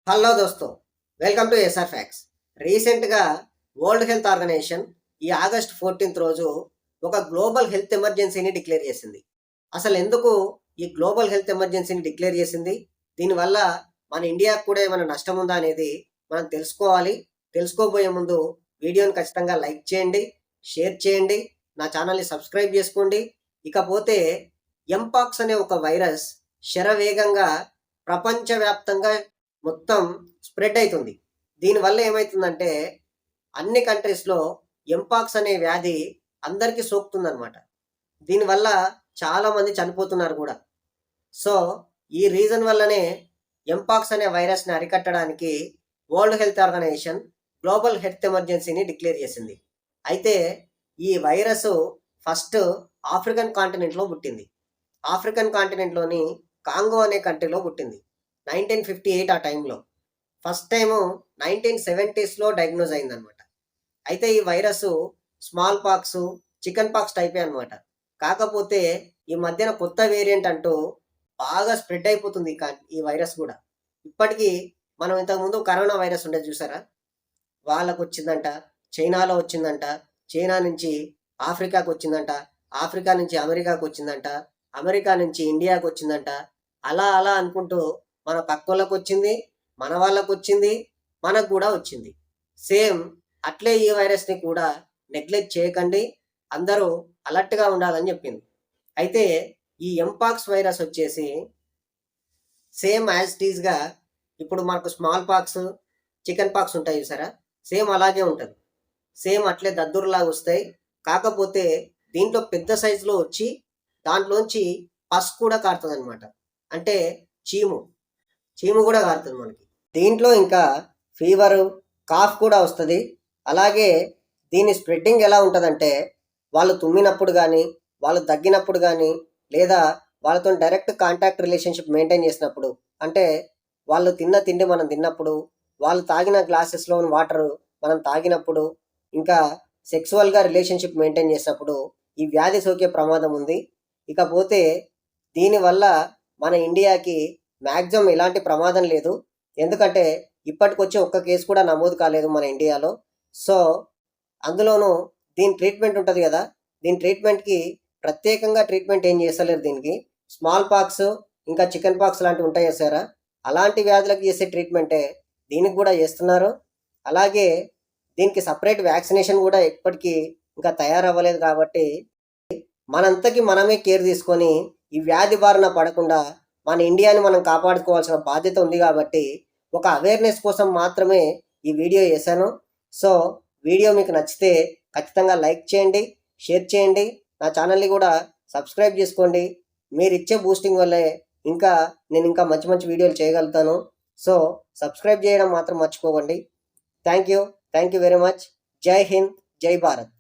Hello దోస్తో, welcome to SR facts. రీసెంట్గా World Health Organization ఈ ఆగస్ట్ 14th రోజు ఒక గ్లోబల్ హెల్త్ ఎమర్జెన్సీని డిక్లేర్ చేసింది. అసలు ఎందుకు ఈ గ్లోబల్ హెల్త్ ఎమర్జెన్సీని డిక్లేర్ చేసింది? దీనివల్ల మన ఇండియాకు కూడా ఏమైనా నష్టం ఉందా అనేది మనం తెలుసుకోవాలి. తెలుసుకోబోయే ముందు వీడియోని ఖచ్చితంగా లైక్ చేయండి, షేర్ చేయండి, నా ఛానల్ని సబ్స్క్రైబ్ చేసుకోండి. ఇకపోతే ఎంపాక్స్ అనే ఒక వైరస్ శరవేగంగా ప్రపంచవ్యాప్తంగా మొత్తం స్ప్రెడ్ అవుతుంది. దీనివల్ల ఏమవుతుందంటే అన్ని కంట్రీస్లో ఎంపాక్స్ అనే వ్యాధి అందరికీ సోకుతుందనమాట. దీనివల్ల చాలామంది చనిపోతున్నారు కూడా. సో ఈ రీజన్ వల్లనే ఎంపాక్స్ అనే వైరస్ని అరికట్టడానికి World Health Organization global health ఎమర్జెన్సీని డిక్లేర్ చేసింది. అయితే ఈ వైరస్ ఫస్ట్ ఆఫ్రికన్ కాంటినెంట్లో పుట్టింది. ఆఫ్రికన్ కాంటినెంట్లోని కాంగో అనే కంట్రీలో పుట్టింది 1958 ఆ టైంలో. ఫస్ట్ టైము 1970sలో డయాగ్నోజ్ అయిందనమాట. అయితే ఈ virus smallpox, chickenpox టైపే అనమాట. కాకపోతే ఈ మధ్యన కొత్త వేరియంట్ అంటూ బాగా స్ప్రెడ్ అయిపోతుంది ఈ వైరస్ కూడా. ఇప్పటికీ మనం ఇంతకుముందు కరోనా వైరస్ ఉండేది చూసారా, వాళ్ళకు వచ్చిందంట, చైనాలో వచ్చిందంట, చైనా నుంచి ఆఫ్రికాకు వచ్చిందంట, ఆఫ్రికా నుంచి అమెరికాకు వచ్చిందంట, అమెరికా నుంచి ఇండియాకు వచ్చిందంట. అలా అలా అనుకుంటూ మన పక్కోళ్ళకు వచ్చింది, మన వాళ్ళకు వచ్చింది, మనకు కూడా వచ్చింది. సేమ్ అట్లే ఈ వైరస్ని కూడా నెగ్లెక్ట్ చేయకండి, అందరూ అలర్ట్గా ఉండాలని చెప్పింది. అయితే ఈ ఎంపాక్స్ వైరస్ వచ్చేసి సేమ్ యాజ్ టీజ్గా ఇప్పుడు మనకు స్మాల్ పాక్స్, చికెన్ పాక్స్ ఉంటాయి చూసారా, సేమ్ అలాగే ఉంటుంది. సేమ్ అట్లే దద్దురులాగా వస్తాయి. కాకపోతే దీంట్లో పెద్ద సైజులో వచ్చి దాంట్లోంచి పస్ కూడా కారుతుంది అనమాట. అంటే చీము చీము కూడా కారుతుంది మనకి. దీంట్లో ఇంకా ఫీవరు, కాఫ్ కూడా వస్తుంది. అలాగే దీని స్ప్రెడ్డింగ్ ఎలా ఉంటుందంటే వాళ్ళు తుమ్మినప్పుడు కానీ, వాళ్ళు దగ్గినప్పుడు కానీ, లేదా వాళ్ళతో డైరెక్ట్ కాంటాక్ట్ రిలేషన్షిప్ మెయింటైన్ చేసినప్పుడు, అంటే వాళ్ళు తిన్న తిండి మనం తిన్నప్పుడు, వాళ్ళు తాగిన గ్లాసెస్లోని వాటర్ మనం తాగినప్పుడు, ఇంకా సెక్సువల్గా రిలేషన్షిప్ మెయింటైన్ చేసినప్పుడు ఈ వ్యాధి సోకే ప్రమాదం ఉంది. ఇకపోతే దీనివల్ల మన ఇండియాకి మ్యాక్సిమం ఎలాంటి ప్రమాదం లేదు. ఎందుకంటే ఇప్పటికొచ్చి ఒక్క కేసు కూడా నమోదు కాలేదు మన ఇండియాలో. సో అందులోనూ దీని ట్రీట్మెంట్ ఉంటుంది కదా, దీని ట్రీట్మెంట్కి ప్రత్యేకంగా ట్రీట్మెంట్ ఏం చేస్తలేరు. దీనికి స్మాల్ పాక్స్, ఇంకా చికెన్ పాక్స్ లాంటివి ఉంటాయి చేసారా, అలాంటి వ్యాధులకు చేసే ట్రీట్మెంటే దీనికి కూడా చేస్తున్నారు. అలాగే దీనికి సపరేట్ వ్యాక్సినేషన్ కూడా ఇప్పటికీ ఇంకా తయారవ్వలేదు. కాబట్టి మనంతకి మనమే కేర్ తీసుకొని ఈ వ్యాధి బారిన పడకుండా మన ఇండియాని మనం కాపాడుకోవాల్సిన బాధ్యత ఉంది. కాబట్టి ఒక అవేర్నెస్ కోసం మాత్రమే ఈ వీడియో చేశాను. సో వీడియో మీకు నచ్చితే ఖచ్చితంగా లైక్ చేయండి, షేర్ చేయండి, నా ఛానల్ని కూడా సబ్స్క్రైబ్ చేసుకోండి. మీరు ఇచ్చే బూస్టింగ్ వల్లే నేను ఇంకా మంచి మంచి వీడియోలు చేయగలుగుతాను. సో సబ్స్క్రైబ్ చేయడం మాత్రం మర్చిపోకండి. Thank you very much. జై హింద్, జై భారత్.